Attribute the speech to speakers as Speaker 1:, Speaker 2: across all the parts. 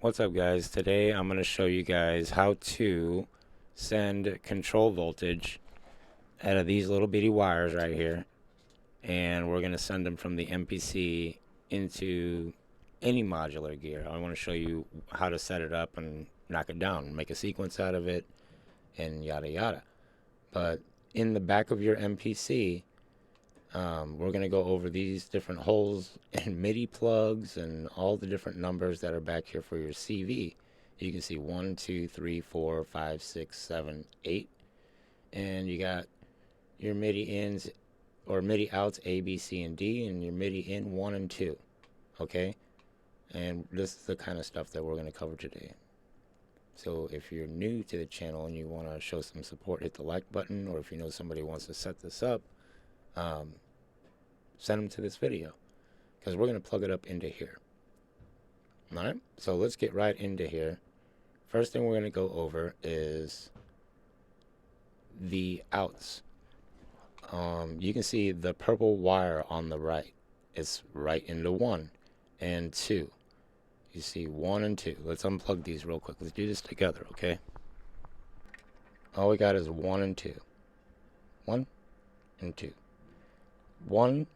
Speaker 1: What's up, guys? Today I'm going to show you guys how to send control voltage out of these little bitty wires right here, and we're going to send them from the MPC into any modular gear. I want to show you how to set it up and knock it down, make a sequence out of it, and yada yada. But in the back of your MPC, we're going to go over these different holes and MIDI plugs and all the different numbers that are back here for your CV. You can see 1, 2, 3, 4, 5, 6, 7, 8. And you got your MIDI ins or MIDI outs A, B, C, and D, and your MIDI in 1 and 2. Okay? And this is the kind of stuff that we're going to cover today. So if you're new to the channel and you want to show some support, hit the like button. Or if you know somebody wants to set this up, send them to this video, because we're going to plug it up into here. Alright, so let's get right into here. First thing we're going to go over is the outs. You can see the purple wire on the right. It's right into 1 and 2. You see 1 and 2. Let's unplug these real quick. Let's do this together, okay? All we got is 1 and 2. 1 and 2. 1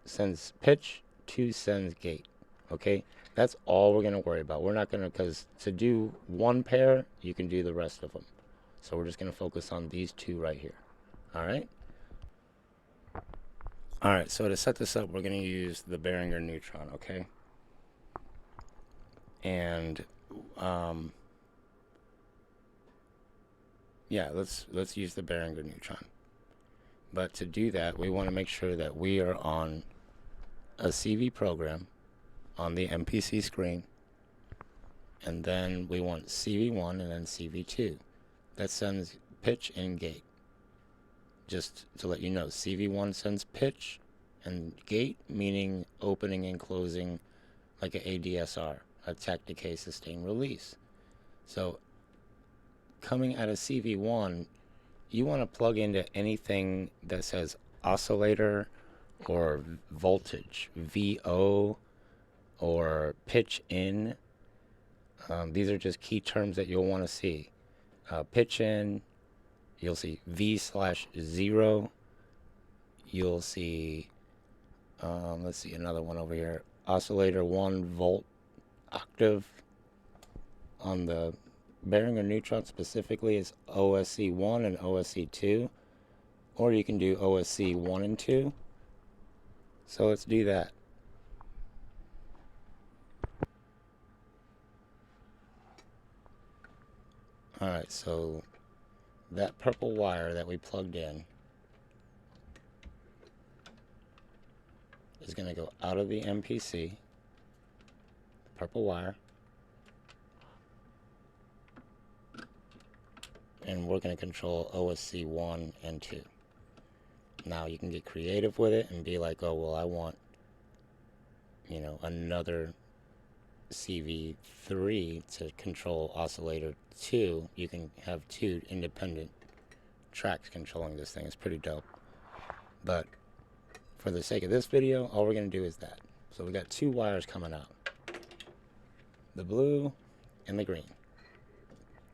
Speaker 1: sends pitch, 2 sends gate. Okay, that's all we're going to worry about. We're not going to, because to do one pair, you can do the rest of them. So we're just going to focus on these two right here. Alright? Alright, so to set this up, we're going to use the Behringer neutron, okay? And, yeah, let's use the Behringer neutron. But to do that, we want to make sure that we are on a CV program on the MPC screen, and then we want CV1 and then CV2. That sends pitch and gate. Just to let you know, CV1 sends pitch, and gate meaning opening and closing like an ADSR, attack, decay, sustain, release. So coming out of CV1, you want to plug into anything that says oscillator or voltage, VO, or pitch in. These are just key terms that you'll want to see. Pitch in, you'll see V/0. You'll see, let's see another one over here. Oscillator 1 volt octave. On the Behringer neutron specifically is OSC 1 and OSC 2. Or you can do OSC 1 and 2. So let's do that. Alright, so that purple wire that we plugged in is going to go out of the MPC, purple wire, and we're going to control OSC 1 and 2. Now you can get creative with it and be like, oh, well, I want, you know, another CV3 to control oscillator 2. You can have 2 independent tracks controlling this thing. It's pretty dope. But for the sake of this video, all we're going to do is that. So we got 2 wires coming out. The blue and the green.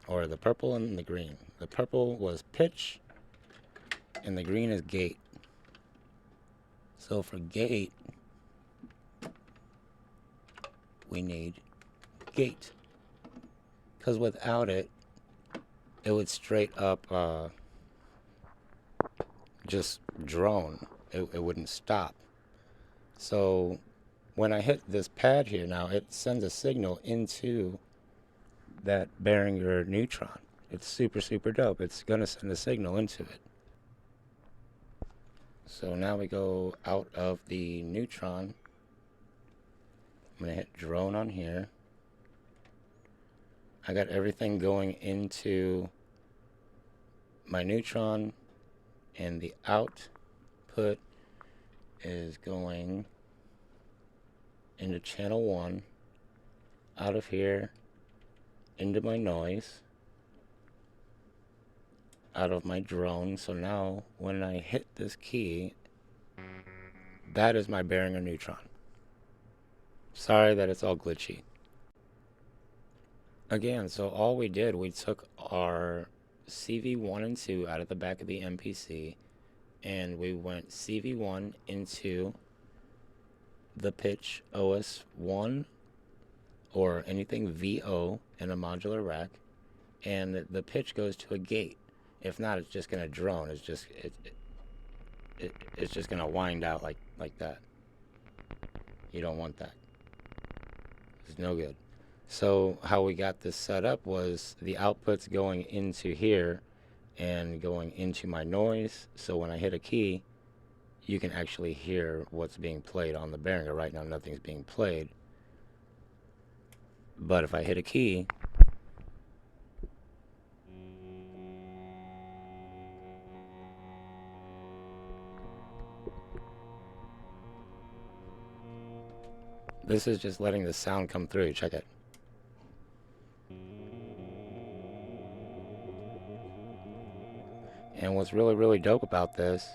Speaker 1: Or the purple and the green. The purple was pitch, and the green is gate. So for gate, we need gate, because without it, it would straight up just drone. It wouldn't stop. So when I hit this pad here now, it sends a signal into that Behringer neutron. It's super dope. It's gonna send a signal into it. So now we go out of the neutron. I'm going to hit drone on here. I got everything going into my neutron, and the output is going into channel 1, out of here, into my noise, out of my drone. So now when I hit this key, that is my Behringer neutron. Sorry that it's all glitchy. Again, so all we did, we took our CV1 and 2 out of the back of the MPC, and we went CV1 into the pitch OS1 or anything VO in a modular rack, and the pitch goes to a gate. If not, it's just going to drone. It's just going to wind out like that. You don't want that. It's no good. So how we got this set up was the outputs going into here and going into my noise. So when I hit a key, you can actually hear what's being played on the Behringer. Right now, nothing's being played. But if I hit a key, this is just letting the sound come through. Check it. And what's really, really dope about this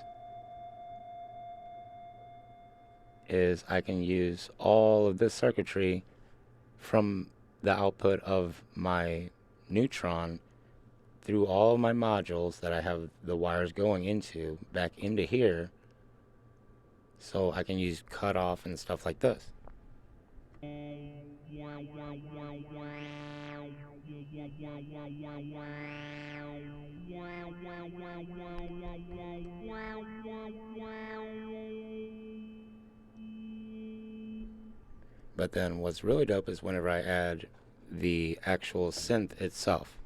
Speaker 1: is I can use all of this circuitry from the output of my neutron through all of my modules that I have the wires going into back into here, so I can use cutoff and stuff like this. But then what's really dope is whenever I add the actual synth itself.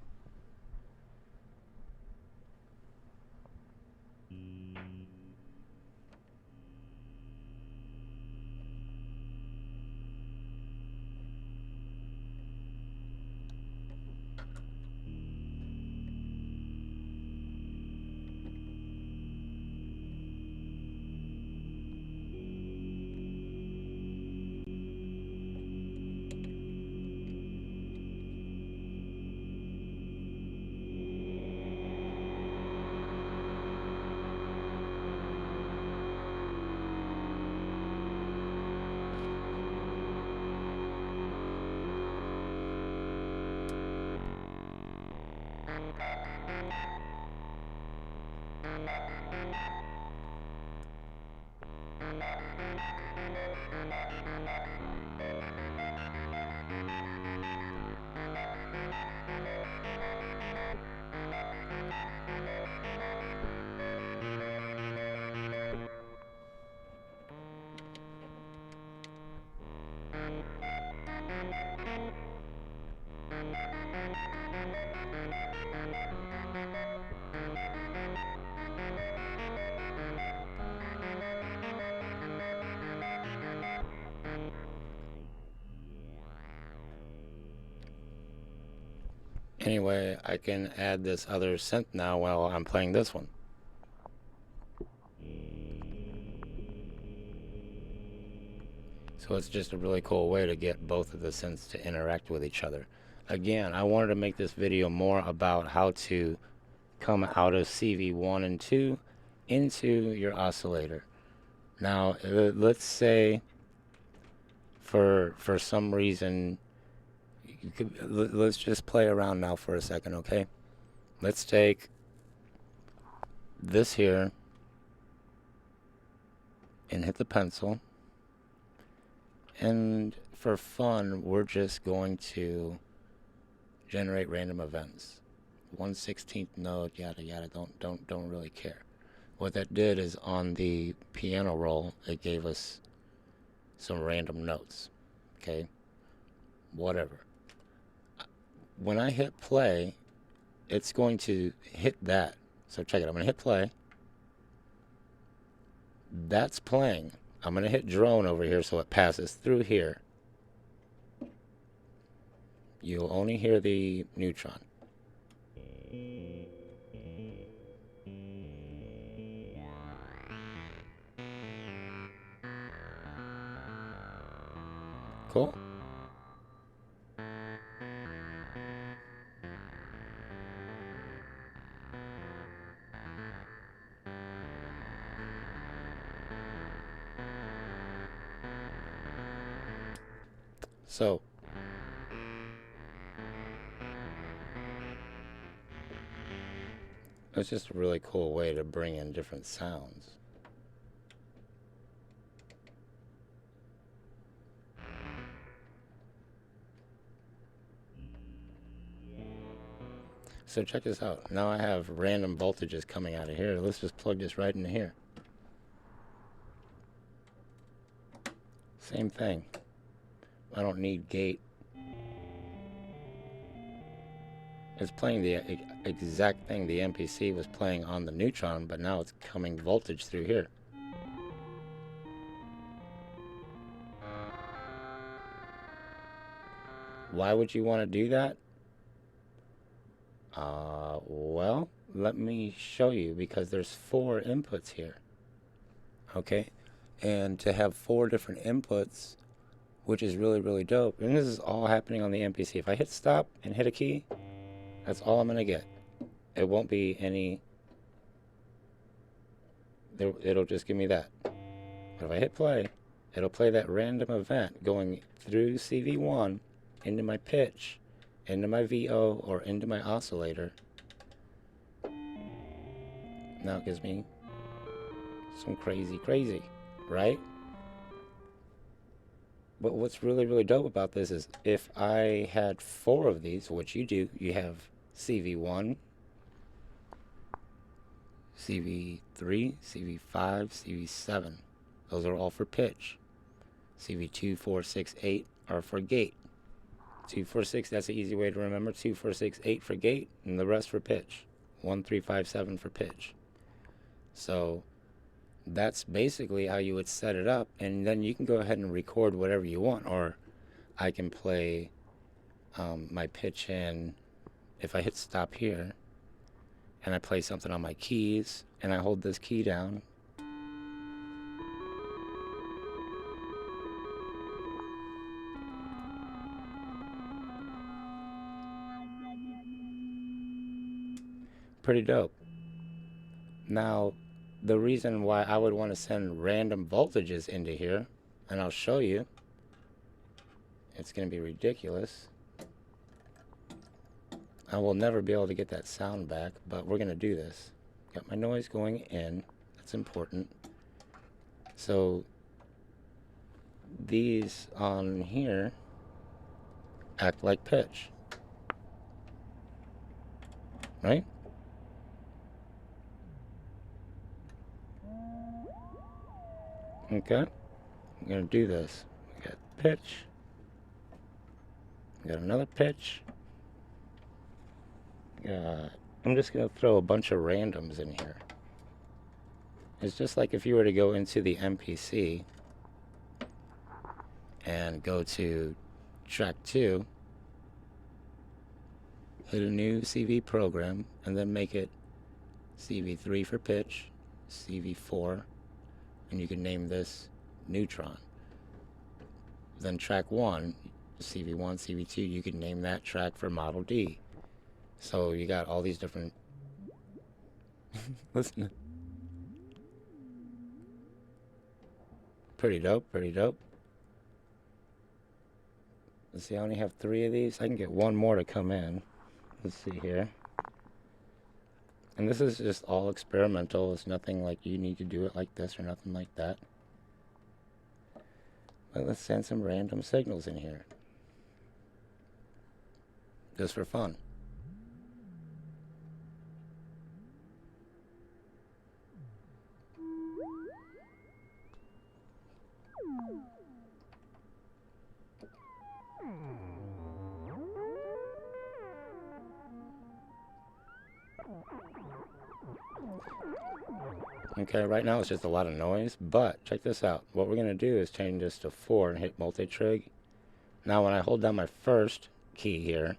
Speaker 1: Anyway, I can add this other synth now while I'm playing this one. So it's just a really cool way to get both of the synths to interact with each other. Again, I wanted to make this video more about how to come out of CV1 and 2 into your oscillator. Now, let's say for some reason, let's just play around now for a second, okay? Let's take this here and hit the pencil. And for fun, we're just going to generate random events. 1/16th note, yada yada, don't really care. What that did is on the piano roll, it gave us some random notes. Okay? Whatever. When I hit play, it's going to hit that. So check it. I'm going to hit play. That's playing. I'm going to hit drone over here so it passes through here. You'll only hear the neutron. Cool? So It's just a really cool way to bring in different sounds. So check this out. Now I have random voltages coming out of here. Let's just plug this right into here. Same thing. I don't need gate. It's playing the exact thing the MPC was playing on the neutron, but now it's coming voltage through here. Why would you want to do that? Well, let me show you, because there's 4 inputs here. Okay? And to have 4 different inputs, which is really, really dope. And this is all happening on the MPC. If I hit stop and hit a key, that's all I'm going to get. It won't be any... It'll just give me that. But if I hit play, it'll play that random event going through CV1 into my pitch, into my VO, or into my oscillator. Now it gives me some crazy, right? But what's really, really dope about this is if I had 4 of these, which you do, you have CV1, CV3, CV5, CV7. Those are all for pitch. CV2, 4, 6, 8 are for gate. 2, 4, 6, that's an easy way to remember. 2, 4, 6, 8 for gate, and the rest for pitch. 1, 3, 5, 7 for pitch. So that's basically how you would set it up, and then you can go ahead and record whatever you want, or I can play my pitch in. If I hit stop here and I play something on my keys and I hold this key down, pretty dope. Now the reason why I would want to send random voltages into here, and I'll show you, it's going to be ridiculous. I will never be able to get that sound back, but we're going to do this. Got my noise going in. That's important. So these on here act like pitch, right? Okay, I'm going to do this. We got pitch. We got another pitch. I'm just going to throw a bunch of randoms in here. It's just like if you were to go into the MPC and go to track 2, hit a new CV program, and then make it CV3 for pitch, CV4, and you can name this neutron. Then track 1, CV1, CV2, you can name that track for model D. So you got all these different... Listen. Pretty dope, pretty dope. Let's see, I only have 3 of these. I can get 1 more to come in. Let's see here. And this is just all experimental. It's nothing like you need to do it like this or nothing like that. But let's send some random signals in here. Just for fun. Okay, right now it's just a lot of noise, but check this out. What we're going to do is change this to 4 and hit multi-trig. Now when I hold down my first key here,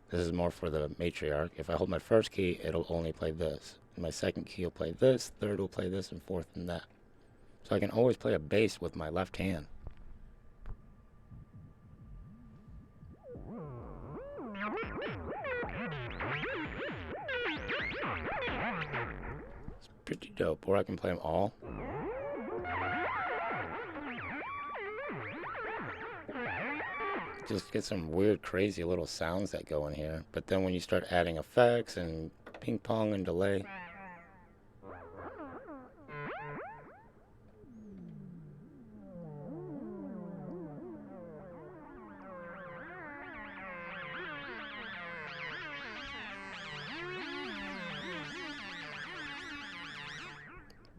Speaker 1: this is more for the matriarch. If I hold my first key, it'll only play this. My second key will play this, third will play this, and fourth and that. So I can always play a bass with my left hand. It's pretty dope. Or I can play them all. Just get some weird, crazy little sounds that go in here. But then when you start adding effects and ping pong and delay.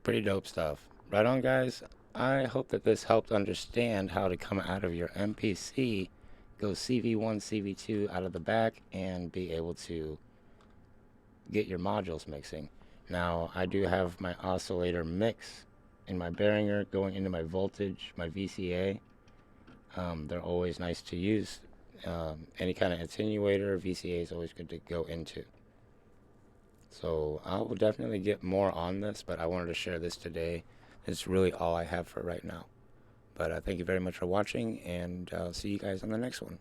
Speaker 1: Pretty dope stuff. Right on, guys. I hope that this helped understand how to come out of your MPC, go CV1, CV2 out of the back, and be able to get your modules mixing. Now, I do have my oscillator mix in my Behringer going into my voltage, my VCA. They're always nice to use. Any kind of attenuator, VCA is always good to go into. So I will definitely get more on this, but I wanted to share this today. It's really all I have for right now. But thank you very much for watching, and I'll see you guys on the next one.